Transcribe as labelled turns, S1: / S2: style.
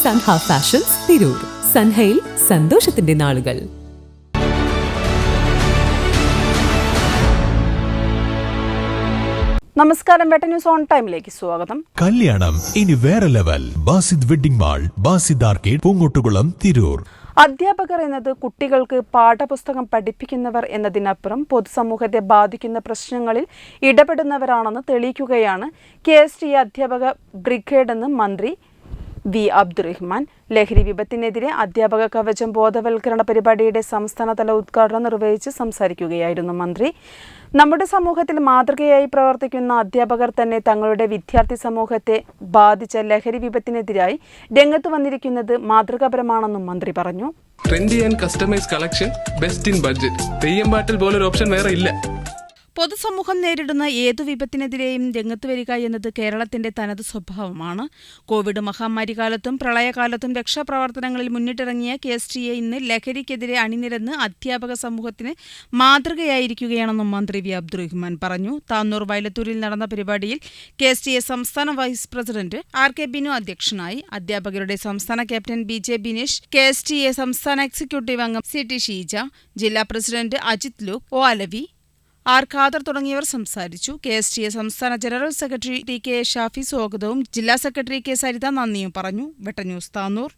S1: Sanha fashions Tirur. സൻഹയിൽ സന്തോഷത്തിന്റെ നാളുകൾ.
S2: നമസ്കാരം, വെട്ട ന്യൂസ് ഓൺ ടൈമിലേക്ക് സ്വാഗതം.
S3: കല്യാണം ഇനി വേറെ level. Basid wedding mall, Basid arcade, Poongottukulam, Tirur.
S2: അധ്യാപകർ എന്നത് കുട്ടികൾക്ക് പാഠപുസ്തകം പഠിപ്പിക്കുന്നവർ എന്നതിനപ്പുറം പൊതുസമൂഹത്തെ ബാധിക്കുന്ന പ്രശ്നങ്ങളിൽ ഇടപെടുന്നവരാണെന്ന് തെളിയിക്കുകയാണ് KSTA അധ്യാപക ബ്രിഗേഡ് എന്ന് മന്ത്രി V. അബ്ദുറഹ്മാൻ. ലഹരി വിപത്തിനെതിരെ അധ്യാപക കവചം ബോധവൽക്കരണ പരിപാടിയുടെ സംസ്ഥാനതല ഉദ്ഘാടനം നിർവഹിച്ച് സംസാരിക്കുകയായിരുന്നു മന്ത്രി. നമ്മുടെ സമൂഹത്തിൽ മാതൃകയായി പ്രവർത്തിക്കുന്ന അധ്യാപകർ തന്നെ തങ്ങളുടെ വിദ്യാർത്ഥി സമൂഹത്തെ ബാധിച്ച ലഹരി വിപത്തിനെതിരായി രംഗത്ത് വന്നിരിക്കുന്നത് മാതൃകാപരമാണെന്നും മന്ത്രി പറഞ്ഞു.
S4: Trendy and customise collection, best in budget. Theyyam പാട്ടിൽ പോലൊരു ഓപ്ഷൻ വേറെ ഇല്ല.
S2: പൊതുസമൂഹം നേരിടുന്ന ഏതു വിപത്തിനെതിരെയും രംഗത്ത് വരിക എന്നത് കേരളത്തിന്റെ തനത് സ്വഭാവമാണ്. കോവിഡ് മഹാമാരി കാലത്തും പ്രളയകാലത്തും രക്ഷാപ്രവർത്തനങ്ങളിൽ മുന്നിട്ടിറങ്ങിയ KSTA ഇന്ന് ലഹരിക്കെതിരെ അണിനിരന്ന് അധ്യാപക സമൂഹത്തിന് മാതൃകയായിരിക്കുകയാണെന്നും മന്ത്രി V. അബ്ദുറഹ്മാൻ പറഞ്ഞു. താന്നൂർ വയലത്തൂരിൽ നടന്ന പരിപാടിയിൽ KSTA സംസ്ഥാന വൈസ് പ്രസിഡന്റ് RK ബിനു അധ്യക്ഷനായി. അധ്യാപകരുടെ സംസ്ഥാന ക്യാപ്റ്റൻ BJ ബിനീഷ്, KSTA സംസ്ഥാന എക്സിക്യൂട്ടീവ് അംഗം CT ഷീജ, ജില്ലാ president Ajith Luke, O. Alavi, R. Khader തുടങ്ങിയവർ സംസാരിച്ചു. KSTA സംസ്ഥാന ജനറൽ സെക്രട്ടറി TK ഷാഫി സ്വാഗതവും ജില്ലാ സെക്രട്ടറി K. സരിത നന്ദിയും പറഞ്ഞു. വെട്ട ന്യൂസ് താന്നൂർ.